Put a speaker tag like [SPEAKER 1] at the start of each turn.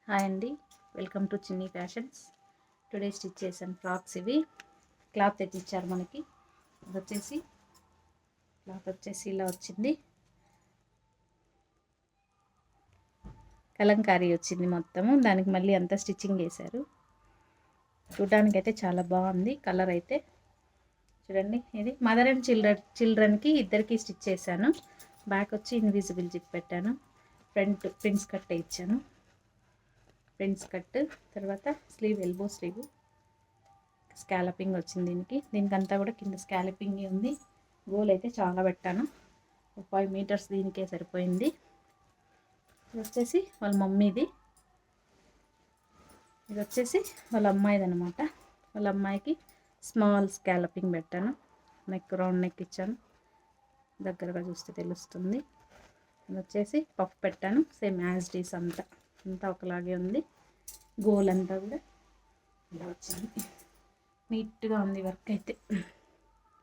[SPEAKER 1] Hi అండి, welcome to చిన్ని fashions. Today stitch చేశాను ఫ్రాక్స్. ఇవి క్లాత్ తెచ్చిచ్చారు మనకి. ఇది క్లాత్ వచ్చేసి ఇలా వచ్చింది. కలంకారీ వచ్చింది మొత్తము. దానికి మళ్ళీ అంతా స్టిచ్చింగ్ వేశారు. చూడడానికి అయితే చాలా బాగుంది. కలర్ అయితే చూడండి. ఇది మదర్ అండ్ చిల్డ్రన్కి ఇద్దరికి స్టిచ్ చేశాను. బ్యాక్ వచ్చి ఇన్విజిబుల్ జిప్ పెట్టాను. ఫ్రంట్ ప్రిన్స్ కట్ ఇచ్చాను. ప్రిన్స్ కట్ తర్వాత స్లీవ్, ఎల్బో స్లీవ్, స్కాలపింగ్ వచ్చింది. దీనికంతా కూడా కింద స్కాలపింగ్ ఉంది. గోల్ అయితే చాలా పెట్టాను. 5 మీటర్స్ దీనికే సరిపోయింది. ఇది వచ్చేసి వాళ్ళ మమ్మీది, ఇది వచ్చేసి వాళ్ళ అమ్మాయిది అనమాట. వాళ్ళ అమ్మాయికి స్మాల్ స్కాలపింగ్ పెట్టాను. నెక్ రౌండ్ నెక్ ఇచ్చాను. దగ్గరగా చూస్తే తెలుస్తుంది. ఇది వచ్చేసి పఫ్ పెట్టాను. సేమ్ యాజ్ డీస్ అంతా ఒకలాగే ఉంది. గోల్ అంతా కూడా ఇలా వచ్చింది. నీట్గా ఉంది వర్క్ అయితే.